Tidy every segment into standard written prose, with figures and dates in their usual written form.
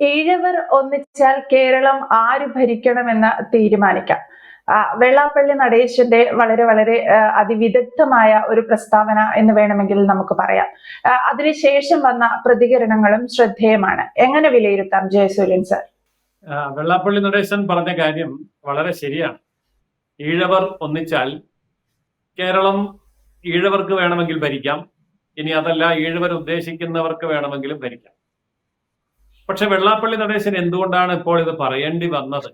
ഈഴവർ ഒന്നിച്ചാൽ കേരളം ആര് ഭരിക്കണമെന്ന് തീരുമാനിക്കാം. വെള്ളാപ്പള്ളി നടേശന്റെ വളരെ വളരെ അതിവിദഗ്ധമായ ഒരു പ്രസ്താവന എന്ന് വേണമെങ്കിൽ നമുക്ക് പറയാം. അതിനുശേഷം വന്ന പ്രതികരണങ്ങളും ശ്രദ്ധേയമാണ്. എങ്ങനെ വിലയിരുത്താം ജയസൂര്യൻ സർ? വെള്ളാപ്പള്ളി നടേശൻ പറഞ്ഞ കാര്യം വളരെ ശരിയാണ്. ഈഴവർ ഒന്നിച്ചാൽ കേരളം ഈഴവർക്ക് വേണമെങ്കിൽ ഭരിക്കാം, ഇനി അതല്ല ഈഴവർ ഉദ്ദേശിക്കുന്നവർക്ക് വേണമെങ്കിലും ഭരിക്കാം. പക്ഷെ വെള്ളാപ്പള്ളി നടേശൻ എന്തുകൊണ്ടാണ് ഇപ്പോൾ ഇത് പറയേണ്ടി വന്നത്?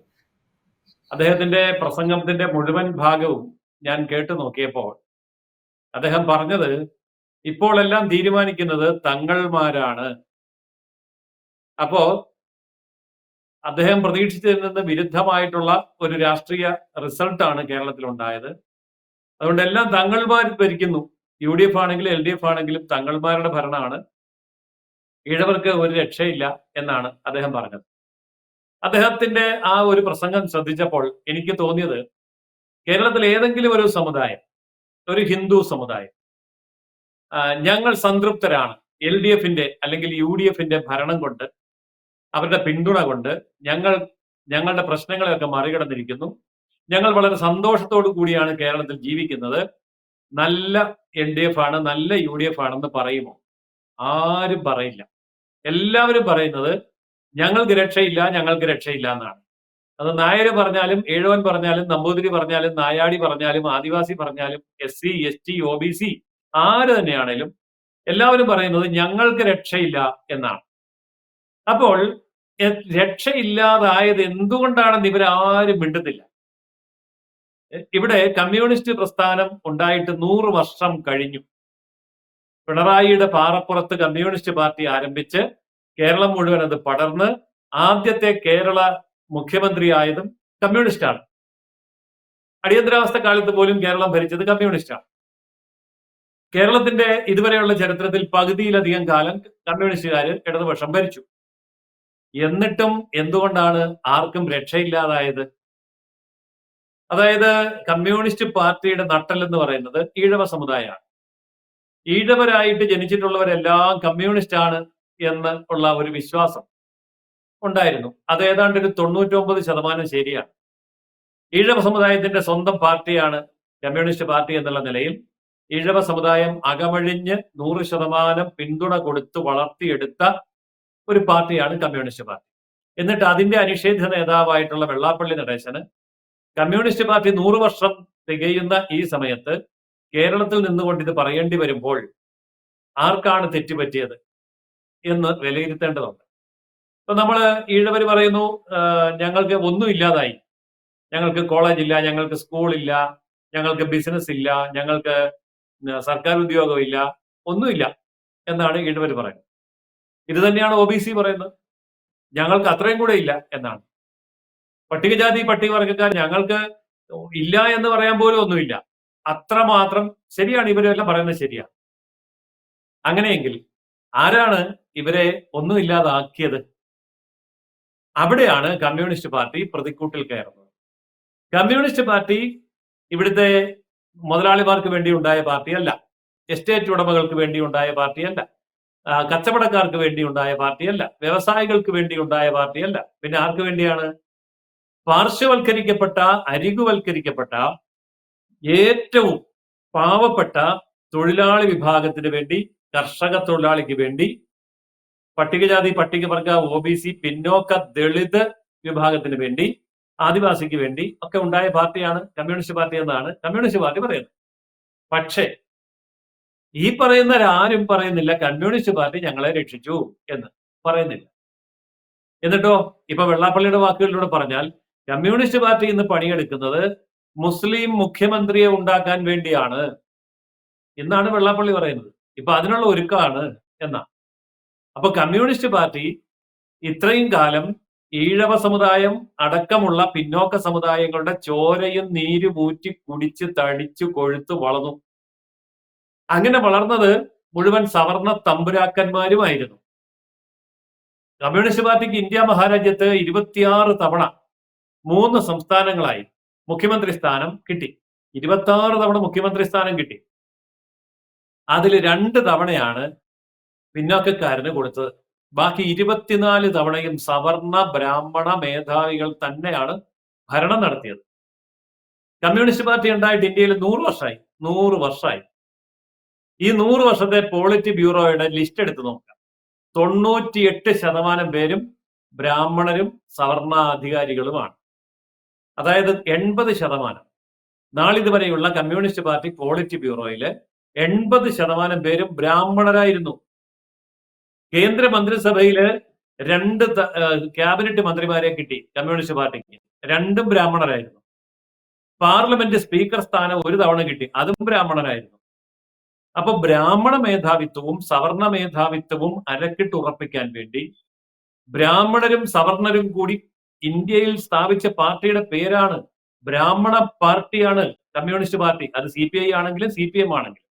അദ്ദേഹത്തിന്റെ പ്രസംഗത്തിന്റെ മുഴുവൻ ഭാഗവും ഞാൻ കേട്ടു നോക്കിയപ്പോൾ അദ്ദേഹം പറഞ്ഞത്, ഇപ്പോൾ എല്ലാം തീരുമാനിക്കുന്നത് തങ്ങൾമാരാണ്. അപ്പോ അദ്ദേഹം പ്രതീക്ഷിച്ചതിൽ നിന്ന് വിരുദ്ധമായിട്ടുള്ള ഒരു രാഷ്ട്രീയ റിസൾട്ടാണ് കേരളത്തിൽ ഉണ്ടായത്. അതുകൊണ്ട് എല്ലാം തങ്ങൾമാർ ഭരിക്കുന്നു. UDF ആണെങ്കിലും LDF ആണെങ്കിലും തങ്ങൾമാരുടെ ഭരണമാണ്, ഈഴവർക്ക് ഒരു രക്ഷയില്ല എന്നാണ് അദ്ദേഹം പറഞ്ഞത്. അദ്ദേഹത്തിന്റെ ആ ഒരു പ്രസംഗം ശ്രദ്ധിച്ചപ്പോൾ എനിക്ക് തോന്നിയത്, കേരളത്തിൽ ഏതെങ്കിലും ഒരു സമുദായം, ഒരു ഹിന്ദു സമുദായം, ഞങ്ങൾ സംതൃപ്തരാണ് LDFന്റെ അല്ലെങ്കിൽ UDFന്റെ ഭരണം കൊണ്ട്, അവരുടെ പിന്തുണ കൊണ്ട് ഞങ്ങളുടെ പ്രശ്നങ്ങളെയൊക്കെ മറികടന്നിരിക്കുന്നു, ഞങ്ങൾ വളരെ സന്തോഷത്തോടു കൂടിയാണ് കേരളത്തിൽ ജീവിക്കുന്നത്, നല്ല LDF ആണ്, നല്ല UDF ആണെന്ന് പറയുമോ? ആരും പറയില്ല. എല്ലാവരും പറയുന്നത് ഞങ്ങൾക്ക് രക്ഷയില്ല, ഞങ്ങൾക്ക് രക്ഷയില്ല എന്നാണ്. അത് നായർ പറഞ്ഞാലും ഈഴവൻ പറഞ്ഞാലും നമ്പൂതിരി പറഞ്ഞാലും നായാടി പറഞ്ഞാലും ആദിവാസി പറഞ്ഞാലും SC ST OBC ആര് തന്നെയാണേലും എല്ലാവരും പറയുന്നത് ഞങ്ങൾക്ക് രക്ഷയില്ല എന്നാണ്. അപ്പോൾ രക്ഷയില്ലാതായത് എന്തുകൊണ്ടാണെന്ന് ഇവരാരും മിണ്ടുന്നില്ല. ഇവിടെ കമ്മ്യൂണിസ്റ്റ് പ്രസ്ഥാനം ഉണ്ടായിട്ട് 100 വർഷം കഴിഞ്ഞു. പിണറായിയുടെ പാറപ്പുറത്ത് കമ്മ്യൂണിസ്റ്റ് പാർട്ടി ആരംഭിച്ച് കേരളം മുഴുവൻ അത് പടർന്ന് ആദ്യത്തെ കേരള മുഖ്യമന്ത്രിയായതും കമ്മ്യൂണിസ്റ്റാണ്. അടിയന്തരാവസ്ഥ കാലത്ത് പോലും കേരളം ഭരിച്ചത് കമ്മ്യൂണിസ്റ്റാണ്. കേരളത്തിന്റെ ഇതുവരെയുള്ള ചരിത്രത്തിൽ പകുതിയിലധികം കാലം കമ്മ്യൂണിസ്റ്റുകാർ ഇടതുപക്ഷം ഭരിച്ചു. എന്നിട്ടും എന്തുകൊണ്ടാണ് ആർക്കും രക്ഷയില്ലാതായത്? അതായത് കമ്മ്യൂണിസ്റ്റ് പാർട്ടിയുടെ നട്ടൽ എന്ന് പറയുന്നത് ഈഴവ സമുദായമാണ്. ഈഴവരായിട്ട് ജനിച്ചിട്ടുള്ളവരെല്ലാം കമ്മ്യൂണിസ്റ്റ് ആണ് എന്ന് ഉള്ള ഒരു വിശ്വാസം ഉണ്ടായിരുന്നു. അത് ഏതാണ്ട് ഒരു 99% ശരിയാണ്. ഈഴവ സമുദായത്തിന്റെ സ്വന്തം പാർട്ടിയാണ് കമ്മ്യൂണിസ്റ്റ് പാർട്ടി എന്നുള്ള നിലയിൽ ഈഴവ സമുദായം അകമഴിഞ്ഞ് 100% പിന്തുണ കൊടുത്ത് വളർത്തിയെടുത്ത ഒരു പാർട്ടിയാണ് കമ്മ്യൂണിസ്റ്റ് പാർട്ടി. എന്നിട്ട് അതിന്റെ അനിഷേധ്യ നേതാവായിട്ടുള്ള വെള്ളാപ്പള്ളി നടേശന് കമ്മ്യൂണിസ്റ്റ് പാർട്ടി 100 വർഷം തികയുന്ന ഈ സമയത്ത് കേരളത്തിൽ നിന്നുകൊണ്ട് ഇത് പറയേണ്ടി വരുമ്പോൾ ആർക്കാണ് തെറ്റുപറ്റിയത് എന്ന് വിലയിരുത്തേണ്ടതുണ്ട്. ഇപ്പൊ നമ്മള് ഈഴവർ പറയുന്നു, ഞങ്ങൾക്ക് ഒന്നും ഇല്ലാതായി, ഞങ്ങൾക്ക് കോളേജില്ല, ഞങ്ങൾക്ക് സ്കൂളില്ല, ഞങ്ങൾക്ക് ബിസിനസ് ഇല്ല, ഞങ്ങൾക്ക് സർക്കാർ ഉദ്യോഗമില്ല, ഒന്നുമില്ല എന്നാണ് ഈഴവർ പറയുന്നത്. ഇത് തന്നെയാണ് OBC പറയുന്നത്, ഞങ്ങൾക്ക് അത്രയും കൂടെ ഇല്ല എന്നാണ്. പട്ടികജാതി പട്ടികവർഗക്കാർ ഞങ്ങൾക്ക് ഇല്ല എന്ന് പറയാൻ പോലും ഒന്നുമില്ല, അത്രമാത്രം ശരിയാണ്. ഇവരെല്ലാം പറയുന്നത് ശരിയാണ്. അങ്ങനെയെങ്കിൽ ആരാണ് ഇവരെ ഒന്നുമില്ലാതാക്കിയത്? അവിടെയാണ് കമ്മ്യൂണിസ്റ്റ് പാർട്ടി പ്രതിക്കൂട്ടിൽ കയറുന്നത്. കമ്മ്യൂണിസ്റ്റ് പാർട്ടി ഇവിടുത്തെ മുതലാളിമാർക്ക് വേണ്ടി ഉണ്ടായ പാർട്ടിയല്ല, എസ്റ്റേറ്റ് ഉടമകൾക്ക് വേണ്ടി ഉണ്ടായ പാർട്ടിയല്ല, കച്ചവടക്കാർക്ക് വേണ്ടി ഉണ്ടായ പാർട്ടിയല്ല, വ്യവസായികൾക്ക് വേണ്ടി ഉണ്ടായ പാർട്ടിയല്ല. പിന്നെ ആർക്ക് വേണ്ടിയാണ്? പാർശ്വവൽക്കരിക്കപ്പെട്ട, അരികുവൽക്കരിക്കപ്പെട്ട, ഏറ്റവും പാവപ്പെട്ട തൊഴിലാളി വിഭാഗത്തിന് വേണ്ടി, കർഷക തൊഴിലാളിക്ക് വേണ്ടി, പട്ടികജാതി പട്ടികവർഗ OBC പിന്നോക്ക ദളിത് വിഭാഗത്തിന് വേണ്ടി, ആദിവാസിക്ക് വേണ്ടി ഒക്കെ ഉണ്ടായ പാർട്ടിയാണ് കമ്മ്യൂണിസ്റ്റ് പാർട്ടി എന്നാണ് കമ്മ്യൂണിസ്റ്റ് പാർട്ടി പറയുന്നത്. പക്ഷേ ഈ പറയുന്നവരാരും പറയുന്നില്ല കമ്മ്യൂണിസ്റ്റ് പാർട്ടി ഞങ്ങളെ രക്ഷിച്ചു എന്ന് പറയുന്നില്ല. എന്നിട്ടോ ഇപ്പൊ വെള്ളാപ്പള്ളിയുടെ വാക്കുകളിലൂടെ പറഞ്ഞാൽ കമ്മ്യൂണിസ്റ്റ് പാർട്ടി ഇന്ന് പണിയെടുക്കുന്നത് മുസ്ലിം മുഖ്യമന്ത്രിയെ ഉണ്ടാക്കാൻ വേണ്ടിയാണ് എന്നാണ് വെള്ളാപ്പള്ളി പറയുന്നത്. ഇപ്പൊ അതിനുള്ള ഒരുക്കമാണ് എന്നാ. അപ്പൊ കമ്മ്യൂണിസ്റ്റ് പാർട്ടി ഇത്രയും കാലം ഈഴവ സമുദായം അടക്കമുള്ള പിന്നോക്ക സമുദായങ്ങളുടെ ചോരയും നീരും ഊറ്റി കുടിച്ച് തടിച്ചു കൊഴുത്ത് വളർന്നു. അങ്ങനെ വളർന്നത് മുഴുവൻ സവർണ തമ്പുരാക്കന്മാരുമായിരുന്നു. കമ്മ്യൂണിസ്റ്റ് പാർട്ടിക്ക് ഇന്ത്യ മഹാരാജ്യത്ത് 26 തവണ 3 സംസ്ഥാനങ്ങളായി മുഖ്യമന്ത്രി സ്ഥാനം കിട്ടി. 26 തവണ മുഖ്യമന്ത്രി സ്ഥാനം കിട്ടി. അതിൽ 2 തവണയാണ് പിന്നോക്കക്കാരന് കൊടുത്തത്. ബാക്കി 24 തവണയും സവർണ ബ്രാഹ്മണ മേധാവികൾ തന്നെയാണ് ഭരണം നടത്തിയത്. കമ്മ്യൂണിസ്റ്റ് പാർട്ടി ഉണ്ടായിട്ട് ഇന്ത്യയിൽ 100 വർഷമായി. ഈ 100 വർഷത്തെ പോളിറ്റ് ബ്യൂറോയുടെ ലിസ്റ്റ് എടുത്ത് നോക്കാം. 98% പേരും ബ്രാഹ്മണരും സവർണാധികാരികളുമാണ്. അതായത് 80%. നാളിതുവരെയുള്ള കമ്മ്യൂണിസ്റ്റ് പാർട്ടി പോളിറ്റ് ബ്യൂറോയില് 80% പേരും ബ്രാഹ്മണരായിരുന്നു. കേന്ദ്ര മന്ത്രിസഭയില് 2 ക്യാബിനറ്റ് മന്ത്രിമാരെ കിട്ടി കമ്മ്യൂണിസ്റ്റ് പാർട്ടിക്ക്, 2ഉം ബ്രാഹ്മണരായിരുന്നു. പാർലമെന്റ് സ്പീക്കർ സ്ഥാനം 1 തവണ കിട്ടി, അതും ബ്രാഹ്മണരായിരുന്നു. അപ്പൊ ബ്രാഹ്മണ മേധാവിത്വവും സവർണ മേധാവിത്വവും അരക്കിട്ടുറപ്പിക്കാൻ വേണ്ടി ബ്രാഹ്മണരും സവർണരും കൂടി ഇന്ത്യയിൽ സ്ഥാപിച്ച പാർട്ടിയുടെ പേരാണ് ബ്രാഹ്മണ പാർട്ടിയാണ് കമ്മ്യൂണിസ്റ്റ് പാർട്ടി. അത് CPI ആണെങ്കിലും CPM ആണെങ്കിലും.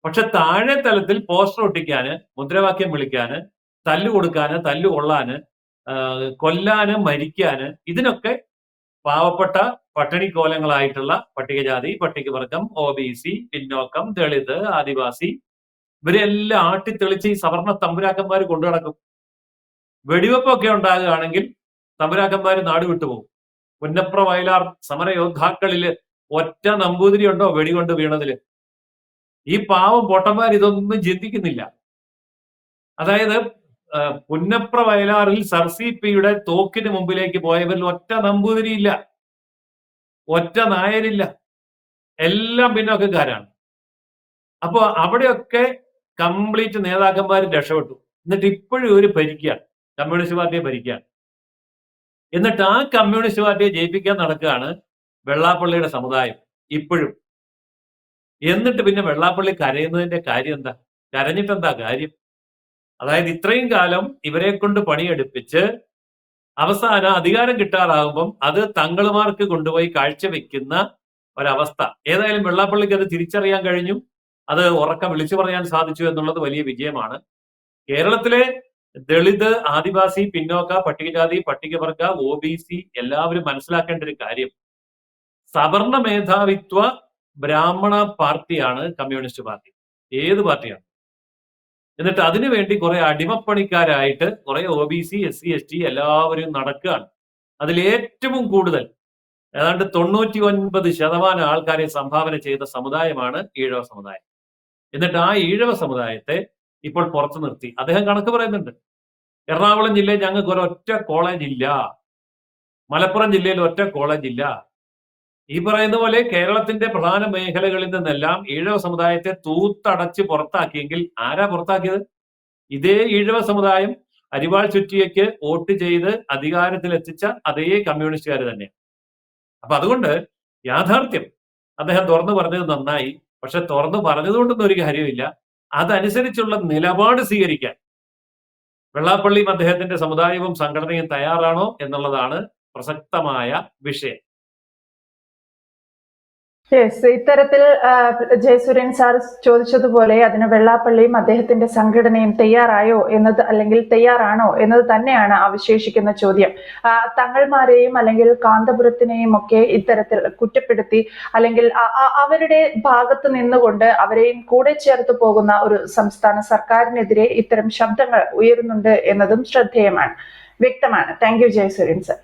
പക്ഷെ താഴെ തലത്തിൽ പോസ്റ്റർ ഒട്ടിക്കാന്, മുദ്രാവാക്യം വിളിക്കാന്, തല്ലു കൊടുക്കാന്, തല്ലു കൊള്ളാന്, കൊല്ലാന്, മരിക്കാന്, ഇതിനൊക്കെ പാവപ്പെട്ട പട്ടിണിക്കോലങ്ങളായിട്ടുള്ള പട്ടികജാതി, പട്ടികവർഗം, OBC, പിന്നോക്കം, ദളിത്, ആദിവാസി ഇവരെല്ലാം ആട്ടിത്തെളിച്ച് ഈ സവർണ തമ്പുരാക്കന്മാർ കൊണ്ടു നടക്കും. വെടിവെപ്പൊക്കെ ഉണ്ടാകുകയാണെങ്കിൽ തമ്പുരാക്കന്മാര് നാട് വിട്ടുപോകും. പുന്നപ്ര വയലാർ സമരയോദ്ധാക്കളില് ഒറ്റ നമ്പൂതിരി ഉണ്ടോ വെടികൊണ്ട് വീണതില്? ഈ പാവം പൊട്ടന്മാർ ഇതൊന്നും ചിന്തിക്കുന്നില്ല. അതായത് പുന്നപ്ര വയലാറിൽ സർസിപിയുടെ തോക്കിന് മുമ്പിലേക്ക് പോയവരിൽ ഒറ്റ നമ്പൂതിരിയില്ല, ഒറ്റ നായരില്ല, എല്ലാം പിന്നോക്കക്കാരാണ്. അപ്പൊ അവിടെയൊക്കെ കംപ്ലീറ്റ് നേതാക്കന്മാർ രക്ഷപ്പെട്ടു. എന്നിട്ട് ഇപ്പോഴും ഒരു ഭരിക്കുകയാണ്, കമ്മ്യൂണിസ്റ്റ് പാർട്ടിയെ ഭരിക്കുകയാണ്. എന്നിട്ട് ആ കമ്മ്യൂണിസ്റ്റ് പാർട്ടിയെ ജയിപ്പിക്കാൻ നടക്കുകയാണ് വെള്ളാപ്പള്ളിയുടെ സമുദായം ഇപ്പോഴും. എന്നിട്ട് പിന്നെ വെള്ളാപ്പള്ളി കരയുന്നതിന്റെ കാര്യം എന്താ? കരഞ്ഞിട്ടെന്താ കാര്യം? അതായത് ഇത്രയും കാലം ഇവരെ കൊണ്ട് പണിയെടുപ്പിച്ച് അവസാനം അധികാരം കിട്ടാറാകുമ്പം അത് തങ്ങളുമാർക്ക് കൊണ്ടുപോയി കാഴ്ചവെക്കുന്ന ഒരവസ്ഥ. ഏതായാലും വെള്ളാപ്പള്ളിക്ക് അത് തിരിച്ചറിയാൻ കഴിഞ്ഞു, അത് ഉറക്കം വിളിച്ചു പറയാൻ സാധിച്ചു എന്നുള്ളത് വലിയ വിജയമാണ്. കേരളത്തിലെ ദളിത്, ആദിവാസി, പിന്നോക്ക, പട്ടികജാതി, പട്ടികവർഗ, OBC എല്ലാവരും മനസ്സിലാക്കേണ്ട ഒരു കാര്യം, സവർണ മേധാവിത്വ ബ്രാഹ്മണ പാർട്ടിയാണ് കമ്മ്യൂണിസ്റ്റ് പാർട്ടി. ഏത് പാർട്ടിയാണ്? എന്നിട്ട് അതിനുവേണ്ടി കുറെ അടിമപ്പണിക്കാരായിട്ട് കുറെ OBC, SC, ST എല്ലാവരും നടക്കുകയാണ്. അതിൽ ഏറ്റവും കൂടുതൽ ഏതാണ്ട് 99% ആൾക്കാരെ സംഭാവന ചെയ്ത സമുദായമാണ് ഈഴവ സമുദായം. എന്നിട്ട് ആ ഈഴവ സമുദായത്തെ ഇപ്പോൾ പുറത്തു നിർത്തി അദ്ദേഹം കണക്ക് പറയുന്നുണ്ട്. എറണാകുളം ജില്ലയിൽ ഞങ്ങൾക്ക് ഒരൊറ്റ കോളേജ് ഇല്ല, മലപ്പുറം ജില്ലയിൽ ഒറ്റ കോളേജ് ഇല്ല. ഈ പറയുന്ന പോലെ കേരളത്തിന്റെ പ്രധാന മേഖലകളിൽ നിന്നെല്ലാം ഈഴവ സമുദായത്തെ തൂത്തടച്ച് പുറത്താക്കിയെങ്കിൽ ആരാ പുറത്താക്കിയത്? ഇതേ ഈഴവ സമുദായം അരിവാൾ ചുറ്റിയയ്ക്ക് വോട്ട് ചെയ്ത് അധികാരത്തിലെത്തിച്ച അതേ കമ്മ്യൂണിസ്റ്റുകാർ തന്നെ. അപ്പൊ അതുകൊണ്ട് യാഥാർത്ഥ്യം അദ്ദേഹം തുറന്നു പറഞ്ഞത് നന്നായി. പക്ഷെ തുറന്നു പറഞ്ഞതുകൊണ്ടൊന്നും ഒരു കാര്യമില്ല. അതനുസരിച്ചുള്ള നിലപാട് സ്വീകരിക്കാൻ വെള്ളാപ്പള്ളിയും അദ്ദേഹത്തിന്റെ സമുദായവും സംഘടനയും തയ്യാറാണോ എന്നുള്ളതാണ് പ്രസക്തമായ വിഷയം. ഇത്തരത്തിൽ ജയസൂര്യൻ സാർ ചോദിച്ചതുപോലെ അതിന് വെള്ളാപ്പള്ളിയും അദ്ദേഹത്തിന്റെ സംഘടനയും തയ്യാറായോ എന്നത്, അല്ലെങ്കിൽ തയ്യാറാണോ എന്നത് തന്നെയാണ് അവശേഷിക്കുന്ന ചോദ്യം. തങ്ങൾമാരെയും അല്ലെങ്കിൽ കാന്തപുരത്തിനെയും ഒക്കെ ഇത്തരത്തിൽ കുറ്റപ്പെടുത്തി അല്ലെങ്കിൽ അവരുടെ ഭാഗത്ത് നിന്നുകൊണ്ട് അവരെയും കൂടെ ചേർത്ത് പോകുന്ന ഒരു സംസ്ഥാന സർക്കാരിനെതിരെ ഇത്തരം ശബ്ദങ്ങൾ ഉയരുന്നുണ്ട് എന്നതും ശ്രദ്ധേയമാണ്, വ്യക്തമാണ്. Thank you Jayasuryan sir.